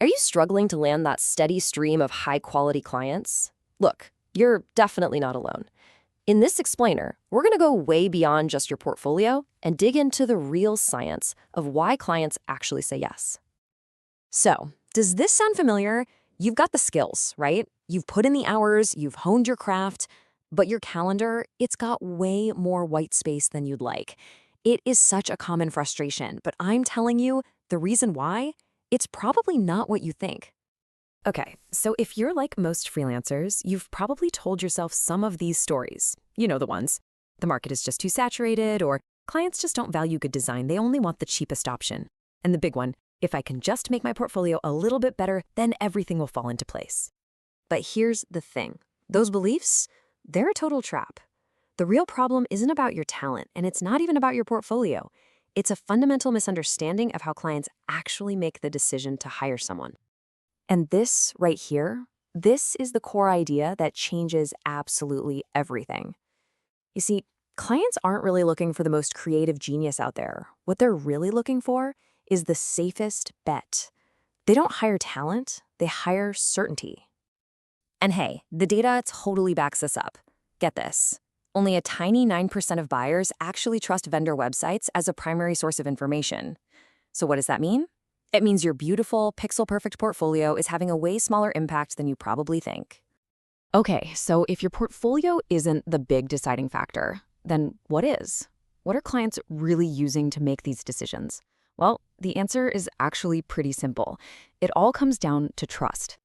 Are you struggling to land that steady stream of high-quality clients? Look, you're definitely not alone. In this explainer, we're going to go way beyond just your portfolio and dig into the real science of why clients actually say yes. So, does this sound familiar? You've got the skills, right? You've put in the hours, you've honed your craft, but your calendar, it's got way more white space than you'd like. It is such a common frustration, but I'm telling you, the reason why, it's probably not what you think. Okay, so if you're like most freelancers, you've probably told yourself some of these stories. You know the ones. The market is just too saturated, or clients just don't value good design, they only want the cheapest option. And the big one, if I can just make my portfolio a little bit better, then everything will fall into place. But here's the thing. Those beliefs, they're a total trap. The real problem isn't about your talent, and it's not even about your portfolio. It's a fundamental misunderstanding of how clients actually make the decision to hire someone. And this right here, this is the core idea that changes absolutely everything. You see, clients aren't really looking for the most creative genius out there. What they're really looking for is the safest bet. They don't hire talent, they hire certainty. And hey, the data totally backs this up. Get this. Only a tiny 9% of buyers actually trust vendor websites as a primary source of information. So what does that mean? It means your beautiful, pixel-perfect portfolio is having a way smaller impact than you probably think. Okay, so if your portfolio isn't the big deciding factor, then what is? What are clients really using to make these decisions? Well, the answer is actually pretty simple. It all comes down to trust.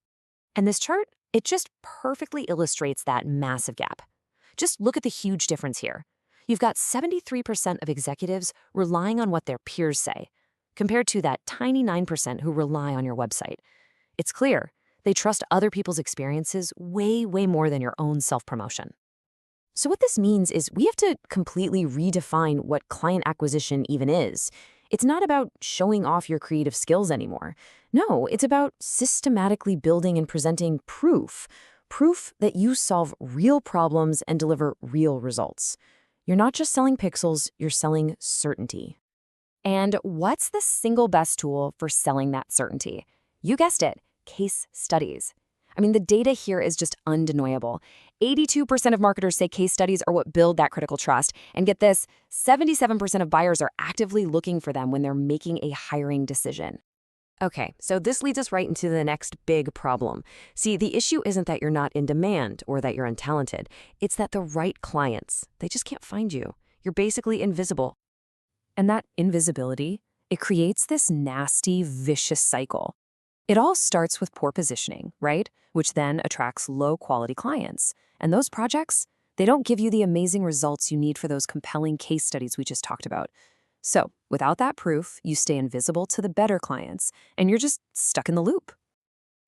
And this chart, it just perfectly illustrates that massive gap. Just look at the huge difference here. You've got 73% of executives relying on what their peers say, compared to that tiny 9% who rely on your website. It's clear, they trust other people's experiences way, way more than your own self-promotion. So what this means is we have to completely redefine what client acquisition even is. It's not about showing off your creative skills anymore. No, it's about systematically building and presenting proof that you solve real problems and deliver real results. You're not just selling pixels, you're selling certainty. And what's the single best tool for selling that certainty? You guessed it, case studies. I mean, the data here is just undeniable. 82% of marketers say case studies are what build that critical trust. And get this, 77% of buyers are actively looking for them when they're making a hiring decision. Okay, so this leads us right into the next big problem. See, the issue isn't that you're not in demand or that you're untalented. It's that the right clients, they just can't find you. You're basically invisible. And that invisibility, it creates this nasty, vicious cycle. It all starts with poor positioning, right? Which then attracts low-quality clients. And those projects, they don't give you the amazing results you need for those compelling case studies we just talked about. So, without that proof, you stay invisible to the better clients, and you're just stuck in the loop.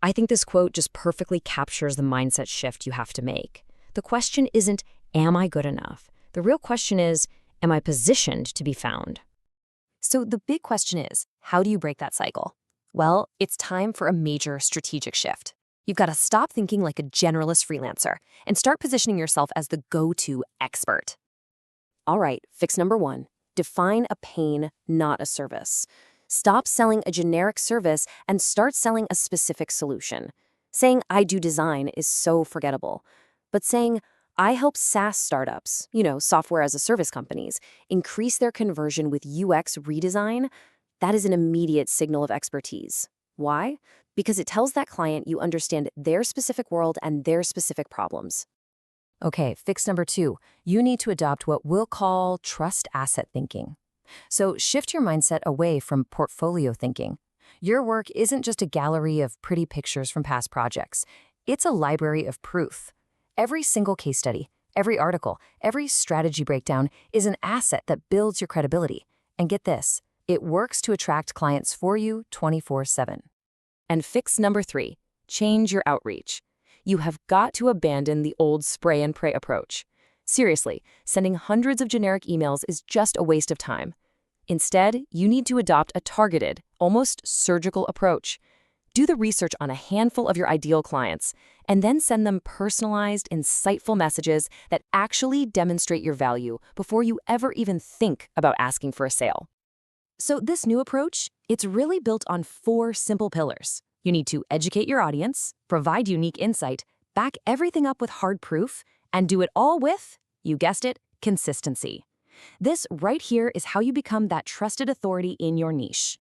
I think this quote just perfectly captures the mindset shift you have to make. The question isn't, am I good enough? The real question is, am I positioned to be found? So the big question is, how do you break that cycle? Well, it's time for a major strategic shift. You've got to stop thinking like a generalist freelancer and start positioning yourself as the go-to expert. All right, fix number one. Define a pain, not a service. Stop selling a generic service and start selling a specific solution. Saying, I do design is so forgettable. But saying, I help SaaS startups, software as a service companies, increase their conversion with UX redesign, that is an immediate signal of expertise. Why? Because it tells that client you understand their specific world and their specific problems. Okay, fix number two. You need to adopt what we'll call trust asset thinking. So shift your mindset away from portfolio thinking. Your work isn't just a gallery of pretty pictures from past projects. It's a library of proof. Every single case study, every article, every strategy breakdown is an asset that builds your credibility. And get this, it works to attract clients for you 24/7. And fix number three, change your outreach. You have got to abandon the old spray and pray approach. Seriously, sending hundreds of generic emails is just a waste of time. Instead, you need to adopt a targeted, almost surgical approach. Do the research on a handful of your ideal clients, and then send them personalized, insightful messages that actually demonstrate your value before you ever even think about asking for a sale. So this new approach, it's really built on 4 simple pillars. You need to educate your audience, provide unique insight, back everything up with hard proof, and do it all with, you guessed it, consistency. This right here is how you become that trusted authority in your niche.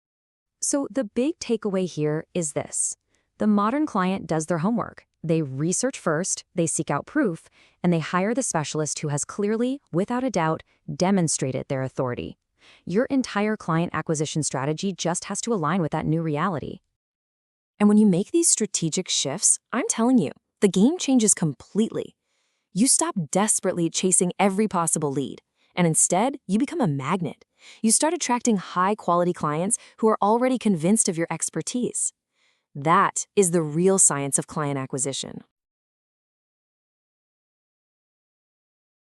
So the big takeaway here is this. The modern client does their homework. They research first, they seek out proof, and they hire the specialist who has clearly, without a doubt, demonstrated their authority. Your entire client acquisition strategy just has to align with that new reality. And when you make these strategic shifts, I'm telling you, the game changes completely. You stop desperately chasing every possible lead, and instead, you become a magnet. You start attracting high-quality clients who are already convinced of your expertise. That is the real science of client acquisition.